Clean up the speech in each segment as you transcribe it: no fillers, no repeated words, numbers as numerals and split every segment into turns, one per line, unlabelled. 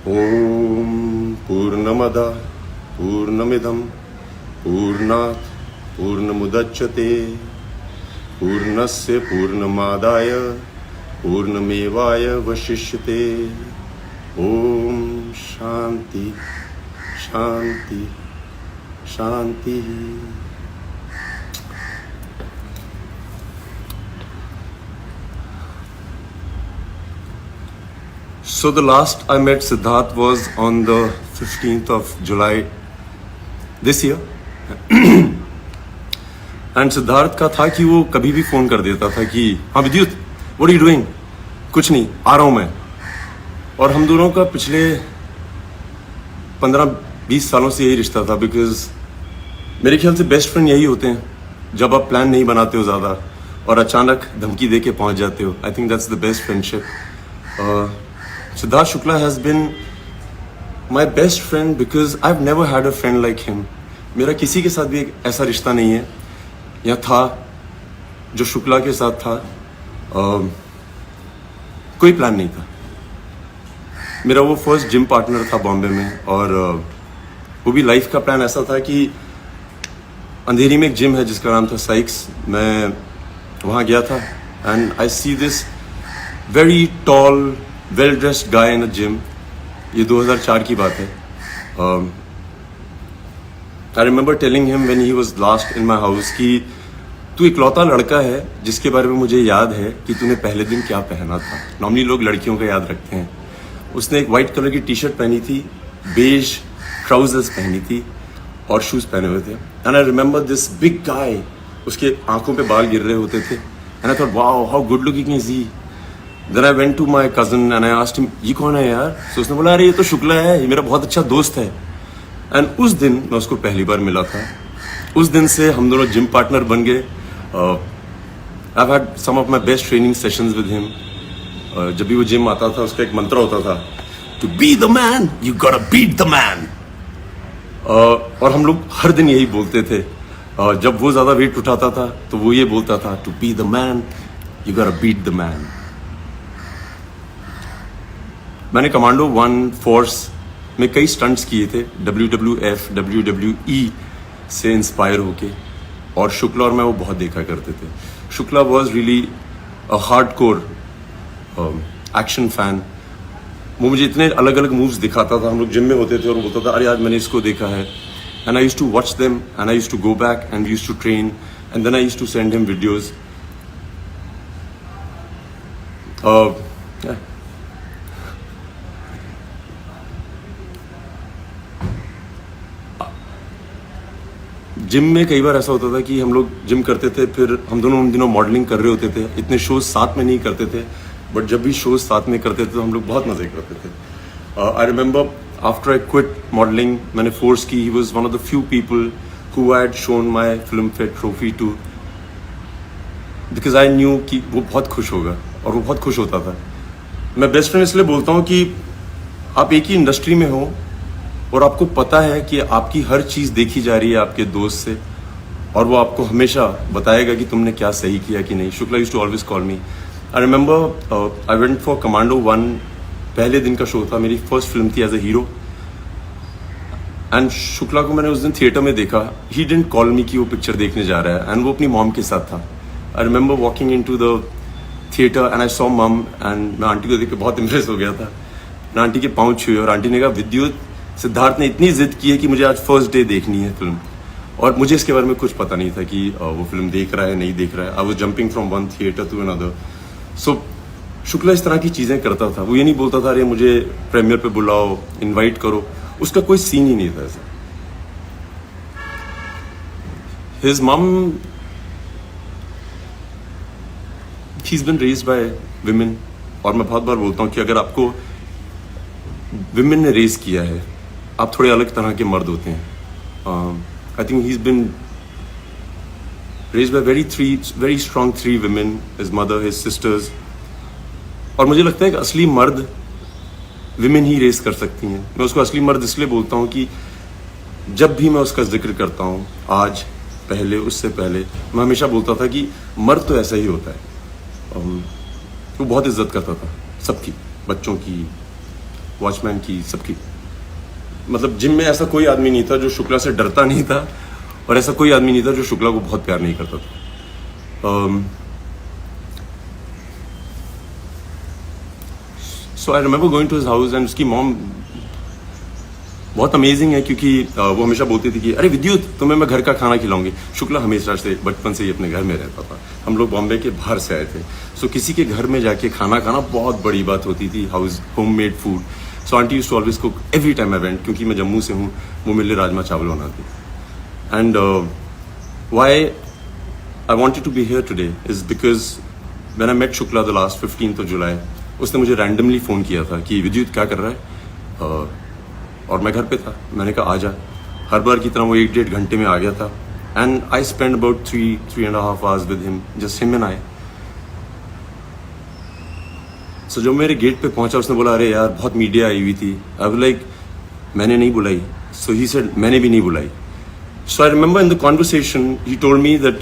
ओम पूर्णमदः पूर्णमिदं पूर्णात् पूर्णमुदच्यते पूर्णस्य पूर्णमादाय पूर्णमेवावशिष्यते। ओम शांति शांति शांति। So the last I met Siddharth was on the 15th of July this year. And Siddharth का था कि वो कभी भी फोन कर देता था कि हाँ विद्युत, what are you doing? कुछ नहीं, आ रहा हूँ मैं। और हम दोनों का पिछले 15-20 सालों से यही रिश्ता था, बिकॉज मेरे ख्याल से बेस्ट फ्रेंड यही होते हैं जब आप प्लान नहीं बनाते हो ज़्यादा और अचानक धमकी दे के पहुँच जाते हो। I think that's the best friendship. Siddharth Shukla has been my best friend because I've never had a friend like him. मेरा किसी के साथ भी एक ऐसा रिश्ता नहीं है या था जो शुक्ला के साथ था। कोई प्लान नहीं था। मेरा वो फर्स्ट जिम पार्टनर था बॉम्बे में, और वो भी लाइफ का प्लान ऐसा था कि अंधेरी में एक जिम है जिसका नाम था साइक्स। मैं वहाँ गया था and I see this very tall well dressed guy in a gym. ये 2004 की बात है। I remember telling him when he was last in my house कि तू इकलौता लड़का है जिसके बारे में मुझे याद है कि तूने पहले दिन क्या पहना था। नॉर्मली लोग लड़कियों का याद रखते हैं। उसने एक वाइट कलर की टी शर्ट पहनी थी, बेज ट्राउजर्स पहनी थी और शूज पहने हुए थे। And I remember this big guy, उसके आंखों पे बाल गिर रहे होते थे। And I thought wow how good looking is he. Then I went to my cousin and I asked him, ये कौन है यार? So उसने बोला, अरे ये तो शुक्ला है, ये मेरा बहुत अच्छा दोस्त है। And उस दिन मैं उसको पहली बार मिला था। उस दिन से हम दोनों जिम पार्टनर बन गए। I've had some of my best training sessions with him. जब भी वो जिम आता था उसका एक मंत्र होता था, To be the man, you gotta beat the man. और हम लोग हर दिन यही बोलते थे। जब वो ज़्यादा वेट उठाता था तो वो ये बोलता था, To be the man, you gotta beat the man. मैंने कमांडो 1 फोर्स में कई स्टंट्स किए थे, WWF, WWE से इंस्पायर होके, और शुक्ला और मैं वो बहुत देखा करते थे। Shukla was really a hardcore action fan. वो मुझे इतने अलग अलग मूव्स दिखाता था। हम लोग जिम में होते थे और वो बोलता था, अरे आज मैंने इसको देखा है। And I used to watch them and I used to go back and we used to train and then I used to send him videos. Gym में कई बार ऐसा होता था कि हम लोग जिम करते थे, फिर हम दोनों उन दिनों मॉडलिंग कर रहे होते थे। इतने शोज साथ में नहीं करते थे, बट जब भी शोज साथ में करते थे तो हम लोग बहुत मजे करते थे। I remember after I quit modelling, मैंने फोर्स की, he was one of the few people who had shown my Filmfare trophy to, because I knew कि वो बहुत खुश होगा, और वो बहुत खुश होता था। मैं बेस्ट फ्रेंड इसलिए बोलता हूँ कि आप एक ही इंडस्ट्री में हो और आपको पता है कि आपकी हर चीज़ देखी जा रही है आपके दोस्त से, और वो आपको हमेशा बताएगा कि तुमने क्या सही किया कि नहीं। Shukla used to always call me. I remember I went for Commando 1, पहले दिन का शो था, मेरी फर्स्ट फिल्म थी as a hero. And Shukla को मैंने उस दिन थिएटर में देखा। ही डिडंट कॉल मी कि वो पिक्चर देखने जा रहा है, एंड वो अपनी मॉम के साथ था। I remember walking into the theatre and I saw mum, and मैं आंटी को देख के बहुत इम्प्रेस हो गया था। मैं आंटी के पाँव छुए और आंटी ने कहा, विद्युत, सिद्धार्थ ने इतनी जिद की है कि मुझे आज फर्स्ट डे देखनी है फिल्म। और मुझे इसके बारे में कुछ पता नहीं था कि वो फिल्म देख रहा है नहीं देख रहा है। I was jumping from one theatre to another. So Shukla इस तरह की चीज़ें करता था। वो ये नहीं बोलता था, अरे मुझे प्रीमियर पे बुलाओ, इनवाइट करो। उसका कोई सीन ही नहीं था ऐसा। His mum, she is been raised by women, और मैं बहुत बार बोलता हूँ कि अगर आपको विमेन ने रेज किया है, आप थोड़े अलग तरह के मर्द होते हैं। I think he is been raised bye very strong 3 women, his mother, his sisters. और मुझे लगता है कि असली मर्द विमेन ही रेज कर सकती हैं। मैं उसको असली मर्द इसलिए बोलता हूँ कि जब भी मैं उसका जिक्र करता हूँ, आज, पहले, उससे पहले, मैं हमेशा बोलता था कि मर्द तो ऐसा ही होता है। वो बहुत इज्जत करता था सबकी, बच्चों की, वॉचमैन की, सबकी। मतलब जिम में ऐसा कोई आदमी नहीं था जो शुक्ला से डरता नहीं था, और ऐसा कोई आदमी नहीं था जो शुक्ला को बहुत प्यार नहीं करता था। So I remember going to his house and उसकी मॉम बहुत अमेजिंग है, क्योंकि वो हमेशा बोलती थी कि अरे विद्युत, तुम्हें मैं घर का खाना खिलाऊंगी। शुक्ला हमेशा से बचपन से ही अपने घर में रहता था। हम लोग बॉम्बे के बाहर से आए थे, सो किसी के घर में जाके खाना खाना बहुत बड़ी बात होती थी, homemade food. So aunty used to always cook every time I went, क्योंकि मैं जम्मू से हूँ, वो मेरे लिए राजमा चावल बनाती। And why I wanted to be here today is because when I met Shukla the last 15th of July, उसने मुझे रैंडमली फ़ोन किया था कि विद्युत क्या कर रहा है, और मैं घर पे था। मैंने कहा आ जा। हर बार की तरह वो 1-1.5 घंटे में आ गया था। And I spend about 3.5 hours with him, just him and I. So जब मेरे गेट पे पहुंचा, उसने बोला अरे यार बहुत मीडिया आई हुई थी। आई वाज लाइक मैंने नहीं बुलाई। सो ही सेड मैंने भी नहीं बुलाई। So I remember in the conversation he told me that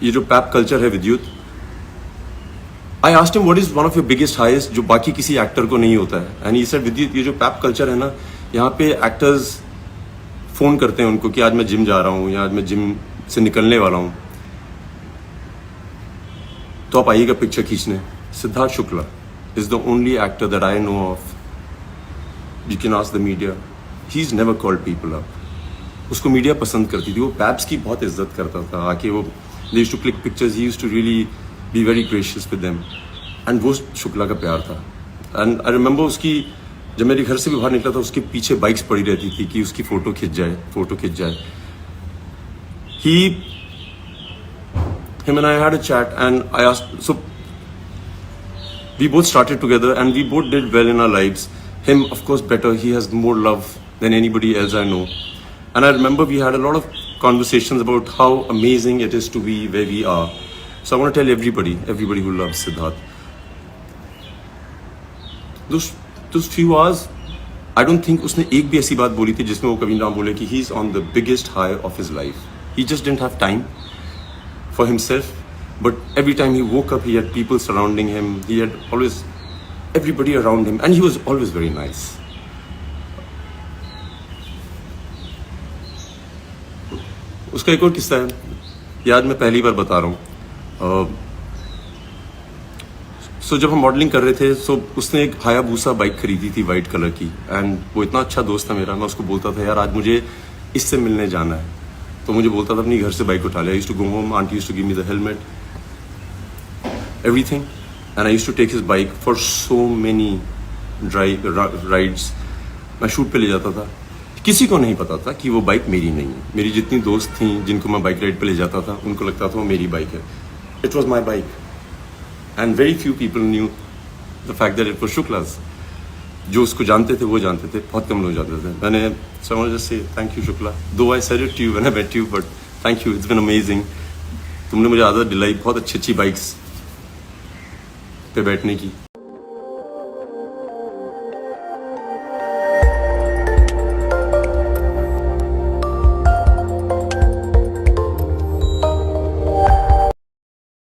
ये जो पैप कल्चर है Vidyut, I asked him what is one of your biggest heist, जो बाकी किसी एक्टर को नहीं होता है। एंड ही सेड विद्युत, ये जो पैप कल्चर है ना, यहाँ पे एक्टर्स फोन करते हैं उनको कि आज मैं जिम जा रहा हूँ या आज मैं जिम से निकलने वाला हूँ, तो आप आइएगा पिक्चर खींचने। Siddharth Shukla is the only actor that I know of. You can ask the media. He's never called people up. उसको मीडिया पसंद करती थी, वो पैप्स की बहुत इज्जत करता था। आके वो they used to click pictures, he used to really be very gracious with them. And वो शुक्ला का प्यार था। And I remember उसकी, जब मेरे घर से भी बाहर निकला था, उसके पीछे बाइक्स पड़ी रहती थी कि उसकी फोटो खिंच जाए। Him and I had a chat and I asked, so we both started together and we both did well in our lives. Him, of course, better. He has more love than anybody else I know. And I remember we had a lot of conversations about how amazing it is to be where we are. So I want to tell everybody who loves Siddharth, those few hours, I don't think उसने एक भी ऐसी बात बोली थी जिसमें वो कभी ना बोले कि he is on the biggest high of his life. He just didn't have time for himself. But every time he woke up, he had people surrounding him. He had always everybody around him, and he was always very nice. उसका एक और किस्सा है, याद मैं पहली बार बता रहा हूँ। सो जब हम मॉडलिंग कर रहे थे, सो उसने एक हायाबूसा बाइक खरीदी थी वाइट कलर की। एंड वो इतना अच्छा दोस्त था मेरा, मैं उसको बोलता था यार आज मुझे इससे मिलने जाना है, तो मुझे बोलता था अपनी घर से बाइक उठा ले। I used to go home, aunty used to give me the helmet, everything, and I used to take his bike for so many rides. मैं शूट पे ले जाता था, किसी को नहीं पता था कि वो बाइक मेरी नहीं है। मेरी जितनी दोस्त थी जिनको मैं बाइक राइड पे ले जाता था, उनको लगता था वो मेरी बाइक है। It was my bike, and very few people knew the fact that it was Shukla's. जो उसको जानते थे वो जानते थे, बहुत कम लोग जानते थे। मैंने so I want to just say thank you Shukla, though I said it to you when I met you, but thank you, it's been amazing. तुमने मुझे आदत दिलाई बहुत अच्छी बाइक्स पे बैठने की।